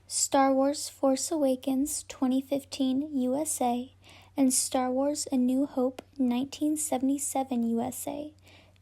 Star Wars Force Awakens 2015 USA, and Star Wars A New Hope 1977 USA,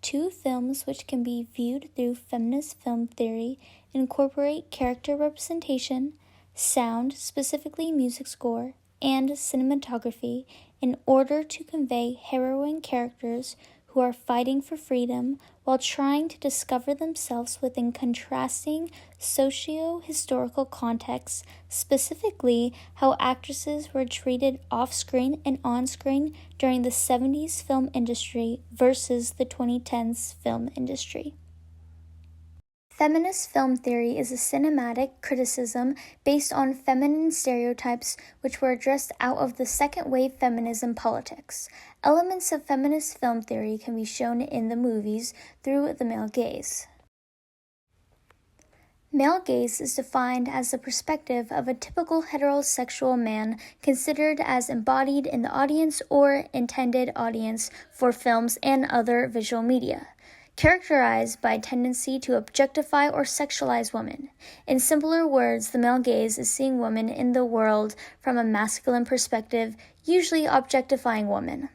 two films which can be viewed through feminist film theory, incorporate character representation, sound, specifically music score, and cinematography in order to convey harrowing characters who are fighting for freedom while trying to discover themselves within contrasting socio-historical contexts, specifically how actresses were treated off-screen and on-screen during the 70s film industry versus the 2010s film industry. Feminist film theory is a cinematic criticism based on feminine stereotypes which were addressed out of the second-wave feminism politics. Elements of feminist film theory can be shown in the movies through the male gaze. Male gaze is defined as the perspective of a typical heterosexual man considered as embodied in the audience or intended audience for films and other visual media, characterized by a tendency to objectify or sexualize women. In simpler words, the male gaze is seeing women in the world from a masculine perspective, usually objectifying women.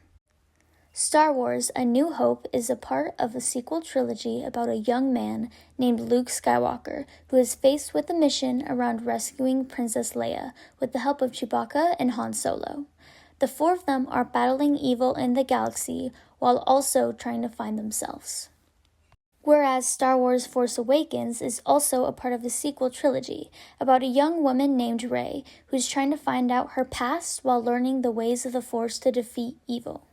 Star Wars A New Hope is a part of a sequel trilogy about a young man named Luke Skywalker who is faced with a mission around rescuing Princess Leia with the help of Chewbacca and Han Solo. The four of them are battling evil in the galaxy while also trying to find themselves. Whereas Star Wars Force Awakens is also a part of the sequel trilogy about a young woman named Rey who's trying to find out her past while learning the ways of the Force to defeat evil.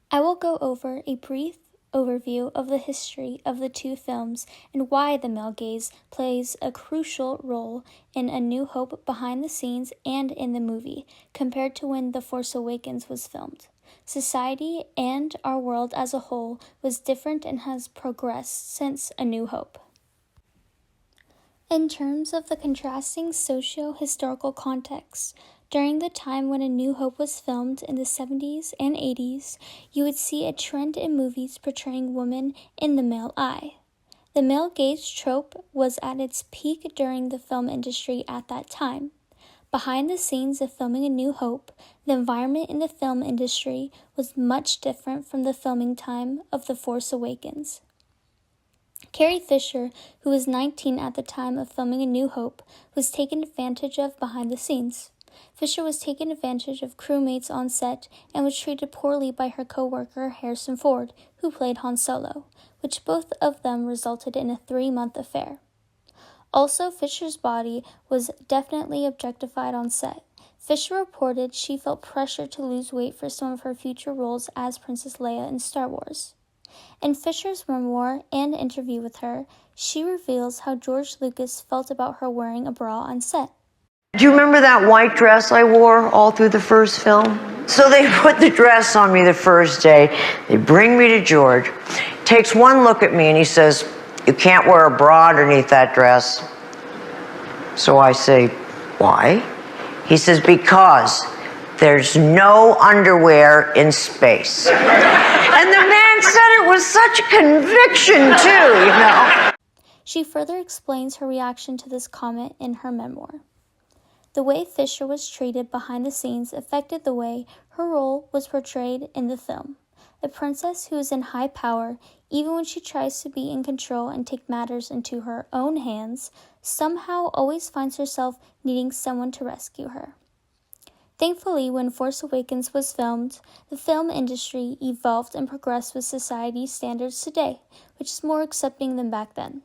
I will go over a brief overview of the history of the two films and why the male gaze plays a crucial role in A New Hope behind the scenes and in the movie compared to when The Force Awakens was filmed. Society and our world as a whole was different and has progressed since A New Hope. In terms of the contrasting socio-historical context, during the time when A New Hope was filmed in the 70s and 80s, you would see a trend in movies portraying women in the male eye. The male gaze trope was at its peak during the film industry at that time. Behind the scenes of filming A New Hope, the environment in the film industry was much different from the filming time of The Force Awakens. Carrie Fisher, who was 19 at the time of filming A New Hope, was taken advantage of behind the scenes. Fisher was taken advantage of crewmates on set and was treated poorly by her co-worker Harrison Ford, who played Han Solo, which both of them resulted in a 3-month affair. Also, Fisher's body was definitely objectified on set. Fisher reported she felt pressure to lose weight for some of her future roles as Princess Leia in Star Wars. In Fisher's memoir and interview with her, she reveals how George Lucas felt about her wearing a bra on set. Do you remember that white dress I wore all through the first film? So they put the dress on me the first day. They bring me to George. Takes one look at me and he says, "You can't wear a bra underneath that dress." So I say, "Why?" He says, "Because there's no underwear in space." And the man said it with such conviction too, you know. She further explains her reaction to this comment in her memoir. The way Fisher was treated behind the scenes affected the way her role was portrayed in the film. A princess who is in high power, even when she tries to be in control and take matters into her own hands, somehow always finds herself needing someone to rescue her. Thankfully, when Force Awakens was filmed, the film industry evolved and progressed with society's standards today, which is more accepting than back then.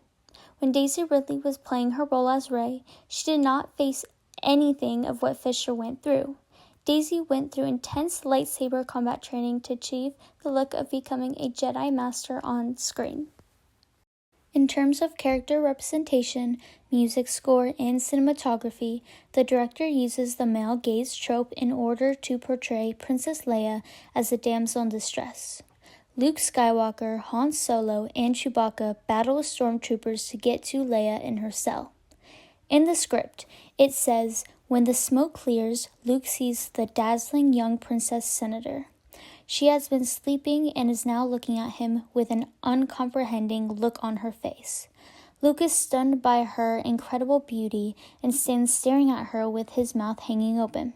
When Daisy Ridley was playing her role as Rey, she did not face anything of what Fisher went through. Daisy went through intense lightsaber combat training to achieve the look of becoming a Jedi Master on screen. In terms of character representation, music score, and cinematography, the director uses the male gaze trope in order to portray Princess Leia as a damsel in distress. Luke Skywalker, Han Solo, and Chewbacca battle with stormtroopers to get to Leia in her cell. In the script, it says, "When the smoke clears, Luke sees the dazzling young Princess Senator. She has been sleeping and is now looking at him with an uncomprehending look on her face. Luke is stunned by her incredible beauty and stands staring at her with his mouth hanging open.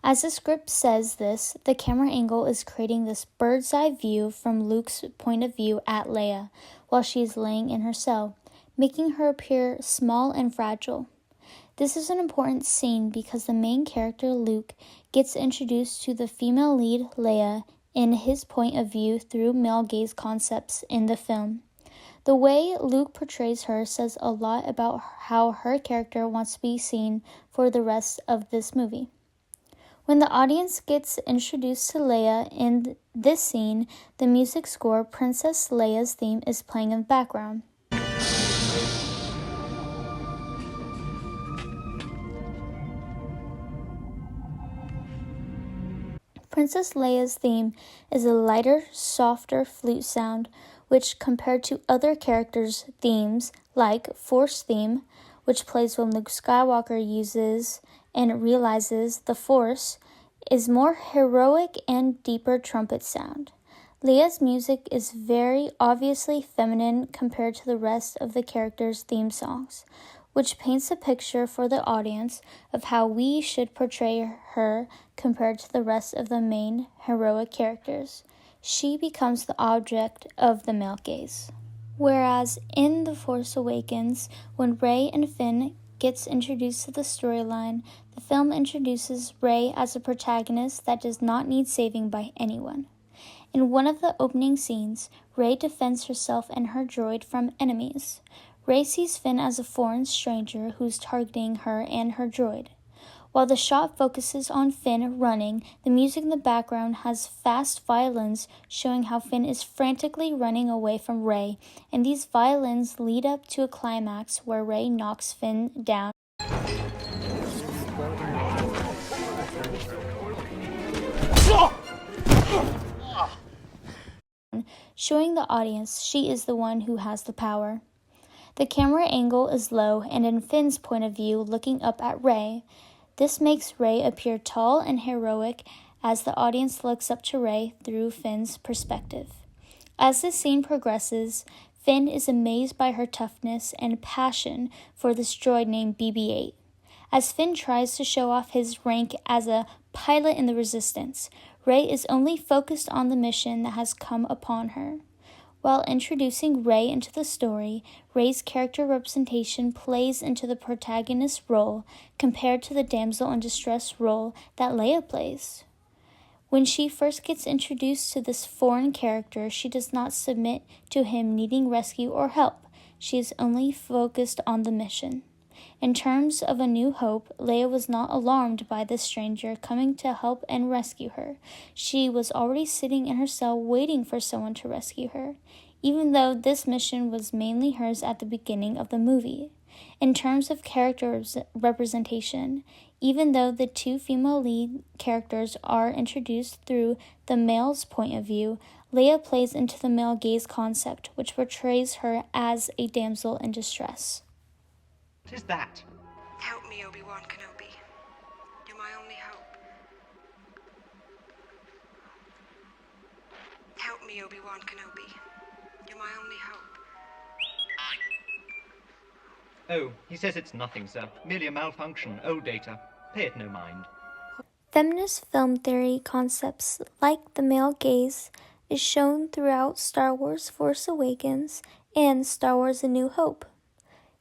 As the script says this, the camera angle is creating this bird's eye view from Luke's point of view at Leia while she is laying in her cell, making her appear small and fragile. This is an important scene because the main character, Luke, gets introduced to the female lead, Leia, in his point of view through male gaze concepts in the film. The way Luke portrays her says a lot about how her character wants to be seen for the rest of this movie. When the audience gets introduced to Leia in this scene, the music score, Princess Leia's theme, is playing in the background. Princess Leia's theme is a lighter, softer flute sound, which compared to other characters' themes, like Force theme, which plays when Luke Skywalker uses and realizes the Force, is more heroic and deeper trumpet sound. Leia's music is very obviously feminine compared to the rest of the characters' theme songs, which paints a picture for the audience of how we should portray her compared to the rest of the main heroic characters. She becomes the object of the male gaze. Whereas in The Force Awakens, when Rey and Finn gets introduced to the storyline, the film introduces Rey as a protagonist that does not need saving by anyone. In one of the opening scenes, Rey defends herself and her droid from enemies. Rey sees Finn as a foreign stranger who's targeting her and her droid. While the shot focuses on Finn running, the music in the background has fast violins showing how Finn is frantically running away from Rey, and these violins lead up to a climax where Rey knocks Finn down, showing the audience she is the one who has the power. The camera angle is low and in Finn's point of view looking up at Rey. This makes Rey appear tall and heroic as the audience looks up to Rey through Finn's perspective. As the scene progresses, Finn is amazed by her toughness and passion for this droid named BB-8. As Finn tries to show off his rank as a pilot in the Resistance, Rey is only focused on the mission that has come upon her. While introducing Rey into the story, Rey's character representation plays into the protagonist's role compared to the damsel in distress role that Leia plays. When she first gets introduced to this foreign character, she does not submit to him needing rescue or help. She is only focused on the mission. In terms of A New Hope, Leia was not alarmed by this stranger coming to help and rescue her. She was already sitting in her cell waiting for someone to rescue her, even though this mission was mainly hers at the beginning of the movie. In terms of character representation, even though the two female lead characters are introduced through the male's point of view, Leia plays into the male gaze concept, which portrays her as a damsel in distress. What is that? Help me, Obi-Wan Kenobi. You're my only hope. Help me, Obi-Wan Kenobi. You're my only hope. Oh, he says it's nothing, sir. Merely a malfunction. Old data. Pay it no mind. Feminist film theory concepts like the male gaze is shown throughout Star Wars Force Awakens and Star Wars A New Hope.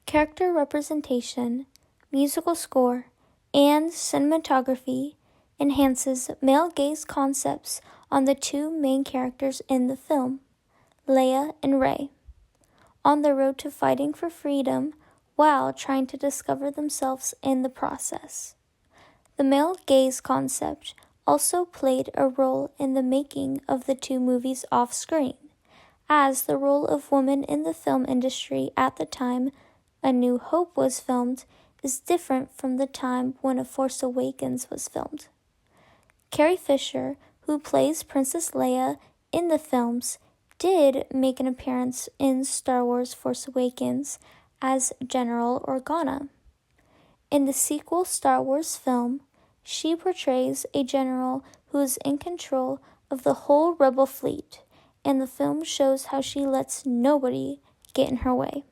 Character representation, musical score, and cinematography enhances male gaze concepts on the two main characters in the film, Leia and Rey, on the road to fighting for freedom while trying to discover themselves in the process. The male gaze concept also played a role in the making of the two movies off-screen, as the role of women in the film industry at the time A New Hope was filmed is different from the time when A Force Awakens was filmed. Carrie Fisher, who plays Princess Leia in the films, did make an appearance in Star Wars Force Awakens as General Organa. In the sequel Star Wars film, she portrays a general who is in control of the whole rebel fleet, and the film shows how she lets nobody get in her way.